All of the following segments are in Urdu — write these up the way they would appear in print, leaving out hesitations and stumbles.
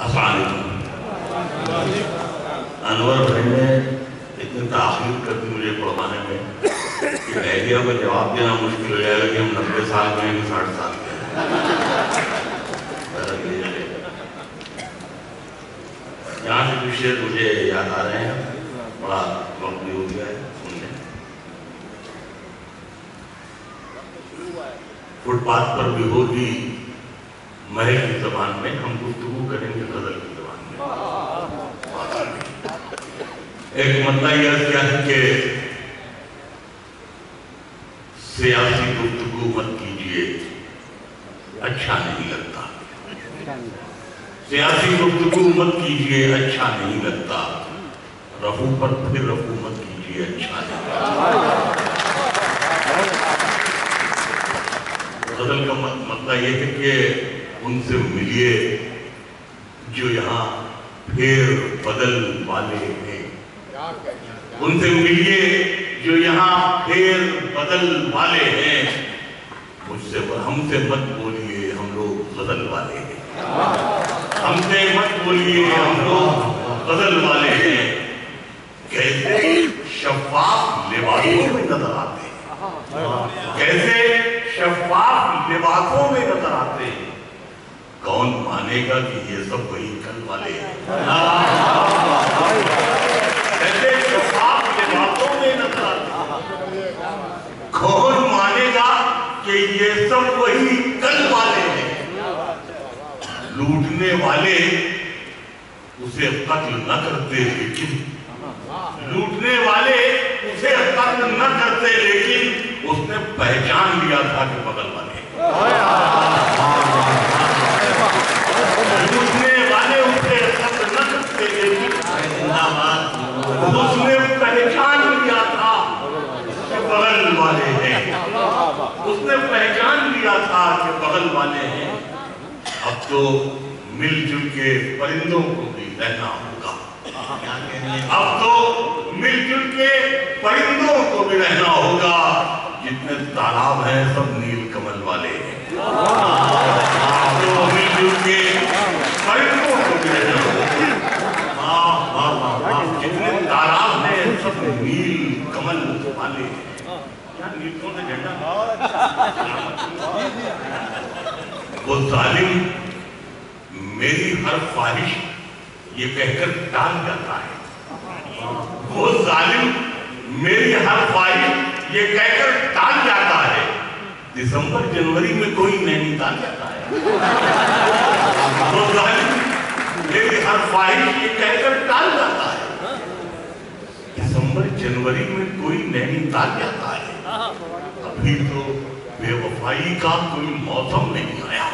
السلام علیکم. انور بھائی نے اتنی تاخیر کر دی مجھے پڑھوانے میں کہ ایڈیا کو جواب دینا مشکل ہو جائے گا کہ ہم 90 سال میں ہیں کہ 60 سال میں ہیں. یہاں سے کچھ شعر مجھے یاد آ رہے ہیں, بڑا وقت بھی ہو گیا ہے سننے. فٹ پاتھ پر بھی ہوگی محل کی زبان میں, ہم گفتگو کریں گے غزل کی زبان میں. ایک مطلع یہ عرض کیا ہے کہ سیاسی گفتگو مت کیجئے, اچھا نہیں لگتا. سیاسی گفتگو مت کیجئے, اچھا نہیں لگتا. رفو پر پھر رفو مت کیجئے, اچھا نہیں لگتا. غزل کا مطلب یہ ہے کہ ان سے ملیے جو یہاں پھیر بدل والے ہیں. ان سے ملیے جو یہاں پھیر بدل والے ہیں. ہم سے مت بولیے ہم لوگ غزل والے ہیں. ہم سے مت بولیے ہم لوگ غزل والے ہیں. کیسے شفاف لباسوں میں نظر آتے ہیں, کیسے شفاف لباسوں میں نظر آتے ہیں. کون مانے گا کہ یہ سب وہی کل والے ہیں. کیسے شفاف لباسوں میں نظر آتے ہیں. کون مانے گا کہ یہ سب وہی کل والے ہیں. لوٹنے والے اسے قتل نہ کرتے لیکن لوٹنے والے اسے قتل نہ کرتے لیکن اس نے پہچان لیا تھا کہ بغل والے. لوٹنے والے اسے قتل نہ کرتے لیکن اس نے پہچان لیا تھا کہ بغل والے ہیں. اس نے پہچان لیا تھا کہ بغل والے ہیں. اب تو مل جل کے پرندوں کو بھی رہنا ہوگا. اب تو مل جل کے پرندوں کو بھی رہنا ہوگا. جتنے تالاب ہیں سب نیل کمل والے ہیں. اب تو مل جل کے پرندوں کو بھی رہنا ہوگا. جتنے تالاب ہیں سب نیل کمل والے ہیں. نیل کون سے جھنڈا وہ ظالم میری ہر خواہش یہ کہہ کر ٹال جاتا ہے. وہ ظالم میری ہر خواہش یہ کہہ کر ٹال جاتا ہے. دسمبر جنوری میں کوئی نینی تال جاتا ہے. وہ ظالم میری ہر خواہش یہ کہہ کر ٹال جاتا ہے. دسمبر جنوری میں کوئی نینی تال جاتا ہے. ابھی تو بے وفائی کا کوئی موسم نہیں آیا.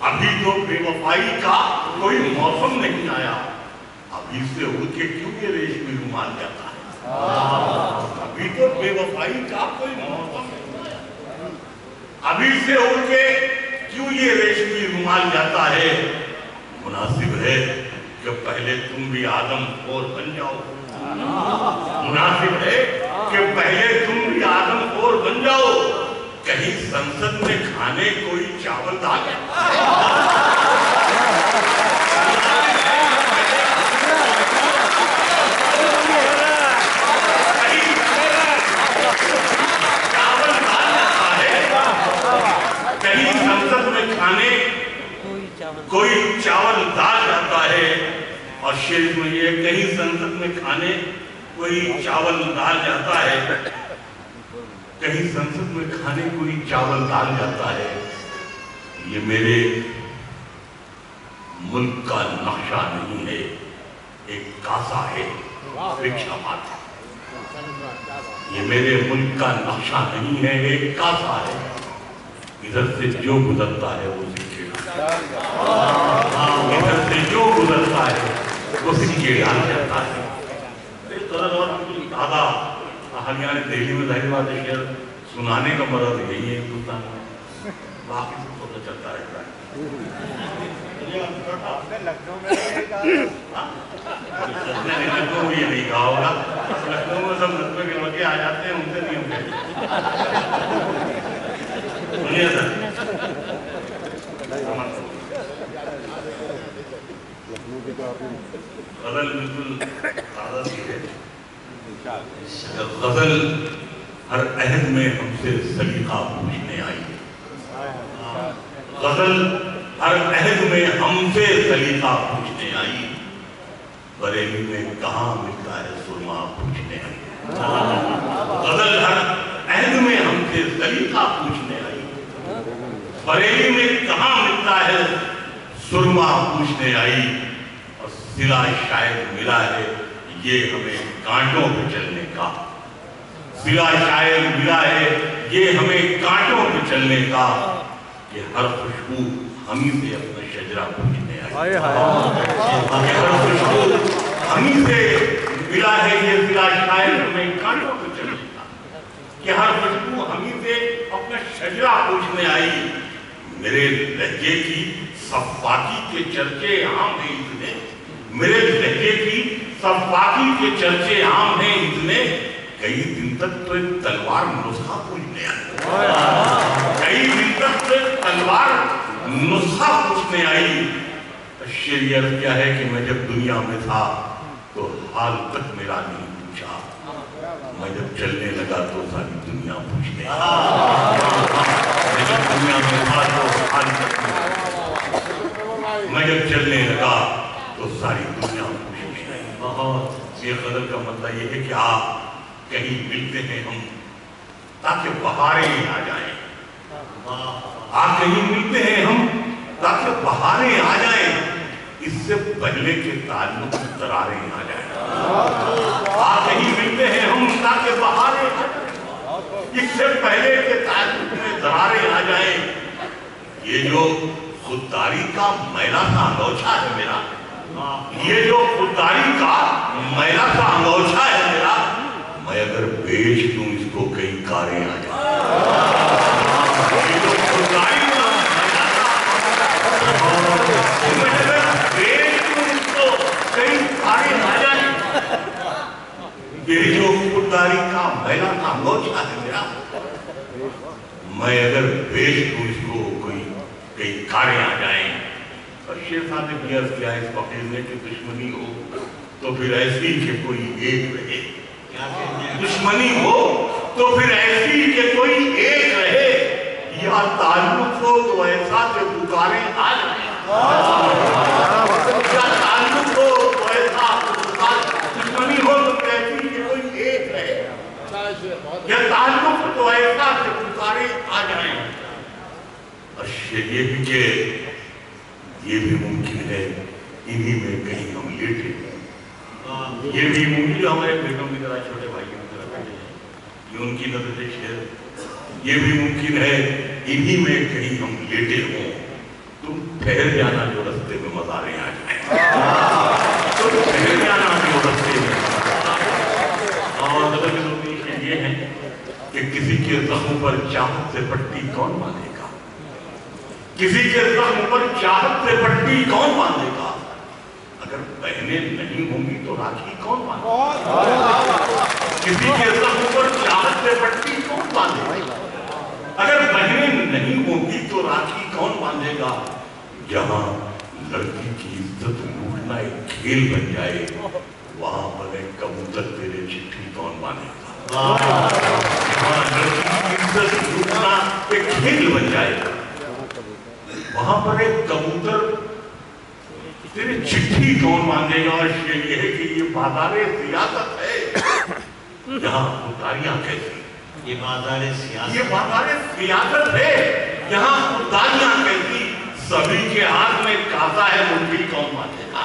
ابھی تو بے وفائی کا کوئی موسم نہیں آیا. ابھی سے اڑ کے کیوں یہ ریشمی رومال جاتا ہے. ابھی تو بے وفائی کا کوئی موسم نہیں آیا. ابھی سے اڑ کے کیوں یہ ریشمی رومال جاتا ہے. مناسب ہے کہ پہلے تم بھی آدم خور بن جاؤ. مناسب ہے کہ پہلے تم بھی آدم خور بن جاؤ. کہیں سنسد میں کھانے کوئی چاول دال کہیں سنسد میں کھانے کوئی چاول دال جاتا ہے. اور شعر میں یہ کہیں سنسد میں کھانے کوئی چاول دال جاتا ہے. کہیں سنسد میں کھانے کوئی چاول دال جاتا ہے. یہ میرے ملک کا نقشہ نہیں ہے, ایک کاسا ہے, بھکشا پاتر. یہ میرے ملک کا نقشہ نہیں ہے, ایک کاسا ہے. ادھر سے جو گزرتا ہے وہ سکے ادھر سے جو گزرتا ہے وہ سکے ڈال جاتا ہے. دادا کہانیاں دہلی میں ظاہر بات ہے شعر سنانے کا مرض یہی ہے ہندوستان میں. باقی سب کو تو چلتا رہتا ہے. لکھنؤ میں یہ نہیں کہا ہوگا. لکھنؤ میں سب نسبے کے لوگ آ جاتے ہیں, ان سے نہیں ہوتے. سنیے سر غزل بالکل تازہ سی ہے. غزل ہر عہد میں ہم سے سلیقہ پوچھنے آئی. غزل ہر عہد میں ہم سے سلیقہ پوچھنے آئی. بریلی میں کہاں ملتا ہے سرما پوچھنے آئی. غزل ہر عہد میں ہم سے سلیقہ پوچھنے آئی. بریلی میں کہاں ملتا ہے سرما پوچھنے آئی. اور صلہ شاید ملا ہے یہ ہمیں کانٹوں پہ چلنے کا. صلہ شاید ملا ہے یہ ہمیں کانٹوں پہ چلنے کا. کہ ہر خوشبو ہمیں سے اپنا شجرہ پوچھنے آئی. کہ ہر خوشبو ہمیں سے ملا ہے یہ صلہ شاید ہمیں کانٹوں پہ چلنے کا. کہ ہر خوشبو ہمیں سے اپنا شجرہ پوچھنے آئی. میرے لہجے کی صفاکی کے چرچے عام ہیں اتنے. میرے لہجے کی صفاکی کے چرچے عام ہیں اتنے. کئی دن تک تو ایک تلوار نسخہ پوچھنے آئی. کئی دن تک تو ایک تلوار نسخہ پوچھنے آئی. شریعت کیا ہے کہ میں جب دنیا میں تھا تو حال تک میرا نہیں پوچھا. میں جب چلنے لگا تو ساری دنیا پوچھنے میں جب دنیا میں تھا تو حال تک میں جب چلنے لگا تو ساری دنیا پوچھنے. بہت یہ غزل کا مطلب یہ ہے کہ آپ کہیں ملتے ہیں ہم تاکہ بہاریں آ جائیں. آپ کہیں ملتے ہیں ہم تاکہ بہاریں آ جائیں. اس سے پہلے کے تعلق میں دراریں آ جائیں. آپ کہیں ملتے ہیں ہم تاکہ بہاریں آ جائیں. اس سے پہلے کے تعلق میں دراریں آ جائیں. یہ جو خودداری کا میلہ سا انگوچھا ہے میرا. یہ جو خودداری کا میلہ سا انگوچھا ہے میرا. میں اگر بیچ دوں اس کو کئی کاریں آ جائیں. یہ جو خودداری کا میلہ سا میں اگر بیچ دوں اس کو کئی کاریں آ جائیں. یہ جو خودداری کا میلہ سا انگوچھا ہے میرا. میں اگر بیچ دوں اس کو کئی کاریں آ جائیں. اور شیر صاحب نے بھی عرض کیا اس فقیر نے کہ دشمنی ہو تو پھر ایسی کہ کوئی ایک رہے. دشمنی ہو تو پھر ایسی کہ کوئی ایک رہے. یا تعلق ہو تو ایسا کہ پکاریں آ جائیں. یا تعلق ہو تو ایسا دشمنی ہو تو ایسی کہ کوئی ایک رہے. یا تعلق تو ایسا کہ پکاریں آ جائیں. یہ بھی کہ یہ بھی ممکن ہے انہی میں کہیں ہم لیٹے ہیں. یہ بھی ممکن ہمارے بیگم کی طرح چھوٹے بھائیوں کی طرح بیٹھے ہیں. یہ ان کی نظر شعر. یہ بھی ممکن ہے انہی میں کہیں ہم لیٹے ہوں. تم ٹھہر جانا جو رستے میں مزاریں آ جائیں. تم ٹھہر جانا جو رستے میں مزاریں. اور نظر کے لوگ یہ ہیں کہ کسی کے زخم پر چاہت سے پٹی کون باندھے گا. کسی کے زخم پر چاہت سے پٹی کون باندھے گا. اگر بہنیں نہیں ہوں گی تو راکھی کون باندھے گا. کسی کے زخم پر چاہت سے پٹی کون باندھے گا. اگر بہنیں نہیں ہوں گی تو راکھی کون باندھے گا. جہاں لڑکی کی عزت لوٹنا ایک کھیل بن جائے وہاں پر ایک کبوتر تیرے چٹھی کون باندھے گا. جہاں لڑکی کی عزت لوٹنا ایک کھیل بن جائے وہاں پر ایک کبوتر تیرے چٹھی کون باندھے گا. اور یہ ہے کہ یہ بازار سیاست ہے. یہاں خودداریاں کیسی. یہ بازار سیاست ہے. یہاں خودداریاں کیسی. سبھی کے ہاتھ میں کاسا ہے مٹھی کون باندھے گا.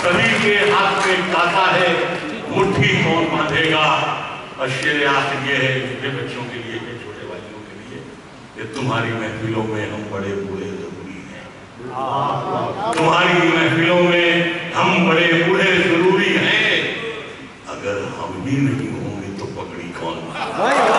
سبھی کے ہاتھ میں کاسا ہے مٹھی کون باندھے گا. اور شعر آخر یہ ہے چھوٹے بچوں کے لیے چھوٹے بھائیوں کے لیے کہ تمہاری محفلوں میں ہم بڑے بوڑھے ضروری ہیں. تمہاری محفلوں میں ہم بڑے بوڑھے ضروری ہیں. اگر ہم بھی نہیں ہوں گے تو پگڑی کون باندھے گا.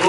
2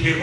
6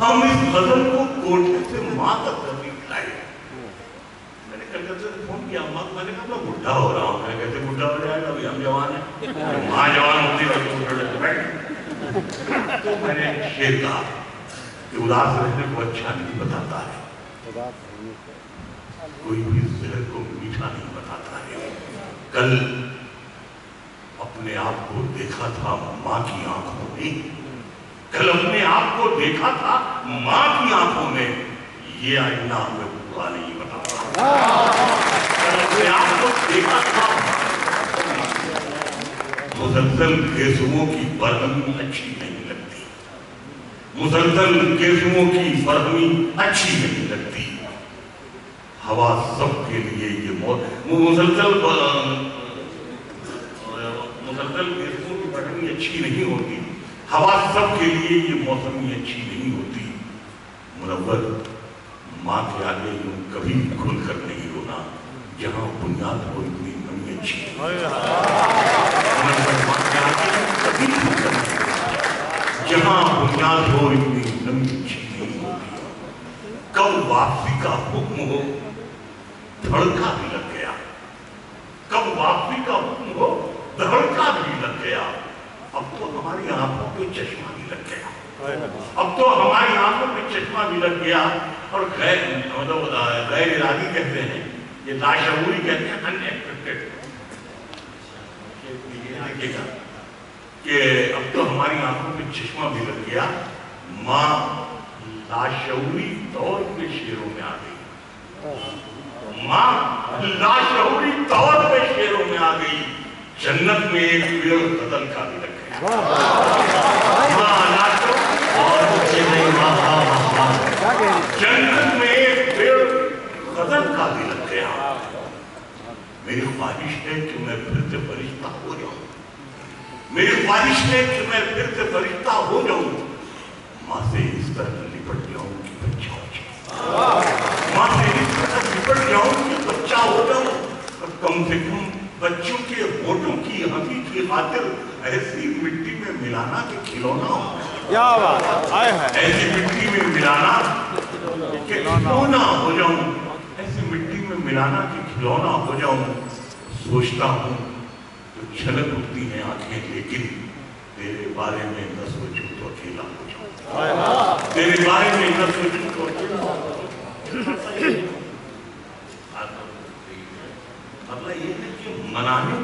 ہم اس غزل کو کوٹھے سے ماں تک کبھی لائے. میں نے کلکتہ سے فون کیا ماں کو, میں نے کہا میں بڈھا ہو رہا ہوں. میں کہتے بڈھا ہو جائے گا, ابھی ہم جوان ہیں. ماں جوان ہوتی ہے تو بڑھے سے بیٹھ. تو میں نے شعر کہا کہ اداس رہنے کو اچھا نہیں بتاتا ہے, کوئی بھی زہر کو میٹھا نہیں بتاتا ہے. کل اپنے آپ کو دیکھا تھا ماں کی آنکھوں میں, کل اپنے آپ کو دیکھا تھا ماں کی آنکھوں میں, یہ آئینہ ہمیں برا نہیں بتاتا. کل اپنے آپ کو دیکھا تھا. مسلسل گیسوؤں کی برہمی اچھی نہیں لگتی, مسلسل گیسوؤں کی برہمی اچھی نہیں لگتی. ہوا سب کے لیے یہ مسلسل گیسوؤں کی برہمی اچھی نہیں ہوتی. ہوا سب کے لیے یہ موسمی اچھی نہیں ہوتی. منور ماں کے آگے یوں کبھی کھل کر نہیں رونا, جہاں بنیاد ہو اتنی نمی اچھی. منور ماں کے آگے کبھی کھل کر نہیں رونا, جہاں بنیاد ہو اتنی نمی اچھی نہیں ہوتی. کب واپسی کا حکم ہو دھڑکا بھی لگ گیا, کب واپسی کا حکم ہو دھڑکا بھی لگ گیا. اب تو ہماری آنکھوں پہ چشمہ بھی لگ گیا, اب تو ہماری آنکھوں پہ چشمہ بھی لگ گیا. اور غیر ارادی کہتے ہیں, یہ لاشعوری کہتے ہیں, ان ایکسپیکٹڈ, کہ اب تو ہماری آنکھوں پہ چشمہ بھی لگ گیا. ماں لاشعوری طور پہ شعروں میں آ گئی, ماں لاشعوری طور پہ شعروں میں آ گئی. جنت میں ایک پیڑ غزل کا بھی لگ گیا. جنت میں ایک پیڑ غزل کا بھی لگ گیا. میری خواہش ہے کہ میں پھر سے فرشتہ ہو جاؤں, میری خواہش ہے کہ میں پھر سے فرشتہ ہو جاؤں. ماں سے اس طرح لپٹ جاؤں کہ بچہ ہو جاؤں, ماں سے اس طرح لپٹ جاؤں کہ بچہ ہو جاؤں. کم سے کم بچوں کے ہونٹوں کی ہنسی کی خاطر ایسی مٹی میں ملانا کہ کھلونا ہو. ایسی مٹی میں ملانا کہ کھلونا ہو جاؤں, ایسی مٹی میں ملانا کہ کھلونا ہو جاؤں. سوچتا ہوں تو چھلک اٹھتی ہیں آنکھیں, لیکن تیرے بارے میں نہ سوچوں تو اکیلا ہو جاؤں, تیرے بارے میں نہ سوچوں تو اکیلا ہو جاؤں. مطلب یہ ہے کہ منانے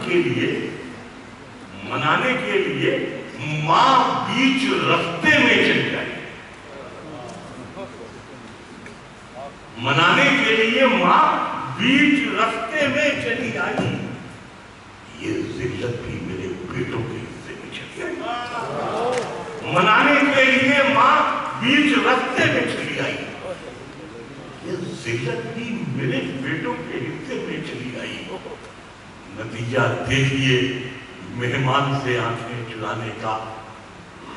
کے لیے ماں بیچ رستے میں چلی آئی, منانے کے لیے ماں بیچ رستے میں چلی آئی. یہ ذلت بھی میرے بیٹوں کے حصے میں چلی آئی. منانے کے لیے ماں بیچ رستے میں چلی آئی. یہ ذلت بھی میرے بیٹوں کے حصے میں چلی آئی. نتیجہ دیکھیے مہمان سے آنکھیں چرانے کا,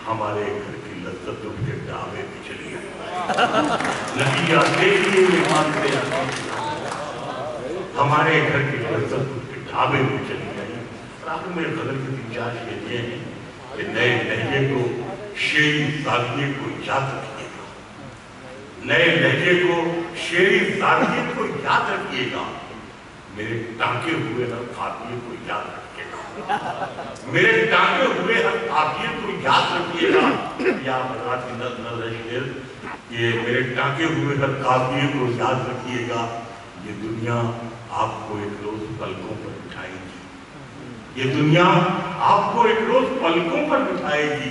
ہمارے گھر کی لذت ان کے ڈھابے میں چلی آئی. نتیجہ دیکھیے مہمان سے آنکھیں چرانے کا, ہمارے گھر کی لذت ان کے ڈھابے میں چلی آئی. آخر میں غزل کے 3-4 شعر یہ ہیں کہ نئے لہجے کو شعری زاویے کو یاد رکھیے گا, نئے لہجے کو شعری زاویے کو یاد رکھیے گا. میرے ٹانکے ہوئے ہر قافیے کو یاد رکھیے گا, میرے ٹانکے ہوئے ہر قافیے کو یاد رکھیے گا. یا حضرات کی نظر شعر کہ میرے ٹانکے ہوئے ہر قافیے کو یاد رکھیے گا. یہ دنیا آپ کو ایک روز پلکوں پر بٹھائے گی, یہ دنیا آپ کو ایک روز پلکوں پر بٹھائے گی,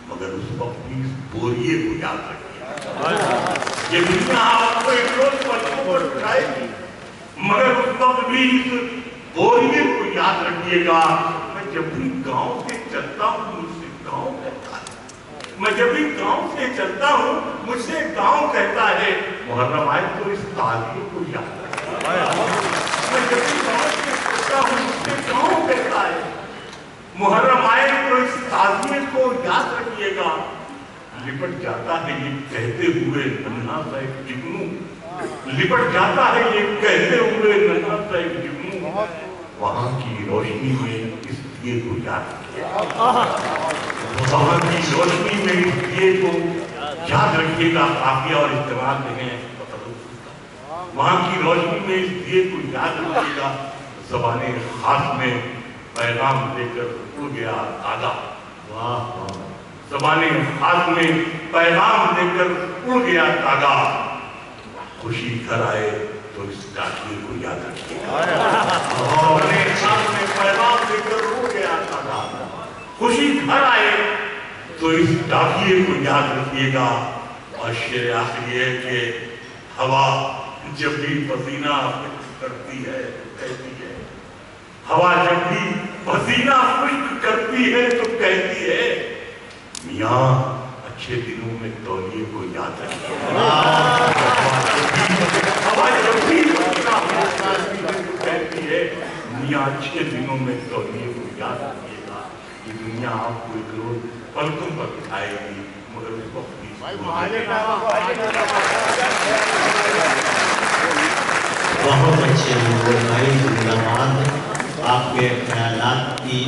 مگر اس وقت بھی اس بوریے کو یاد رکھیے گا. یہ دنیا آپ کو ایک روز پلکوں پر بٹھائے گی, مگر اس وقت بھی اس بوریے کو یاد رکھیے گا. میں جب بھی گاؤں سے چلتا ہوں مجھ سے گاؤں کہتا ہے, میں جب بھی گاؤں سے چلتا ہوں مجھ سے گاؤں کہتا ہے. محرم آئے تو اس تعلیم کو یاد رکھیے گا. میں جب بھی گاؤں سے چلتا ہوں مجھ سے گاؤں کہتا ہے. محرم آئے تو اس تعلیم کو یاد رکھیے گا. لپٹ جاتا ہے یہ کہتے ہوئے ننھا سا ایک جگنو, لپٹ جاتا ہے یہ کہتے ہوئے ننھا سا ایک جگنو. وہاں کی روشنی میں اس دیے کو یاد رکھیے گا, وہاں کی روشنی میں اس دیے کو یاد رکھیے گا قافیہ اور استعمال دیکھیں وہاں کی روشنی میں اس دیے کو یاد رکھیے گا زبان خاص میں پیغام دے کر اڑ گیا تاگا زبان خاص میں پیغام دے کر اڑ گیا تاگا خوشی گھر آئے تو اس ڈاکیے کو یاد رکھیے گا زبان خاص میں پیغام دے کر اڑ گیا تاگا خوشی گھر آئے تو اس ڈاکیے کو یاد رکھیے گا اور شعر آخری ہے کہ ہوا جب بھی پسینہ خشک کرتی ہے تو کہتی ہے ہوا جب بھی پسینہ خشک کرتی ہے تو کہتی ہے میاں اچھے دنوں میں تولیے کو یاد رکھیے ہوا جب بھی پسینہ خشک کرتی ہے تو کہتی ہے میاں اچھے دنوں میں تولیے کو یاد رکھیے گا یہ دنیا آپ کو ایک روز پلکوں پر اٹھائے گی مگر اس وقت بھی بہت اچھے لوگ بھائی، آپ کے خیالات کی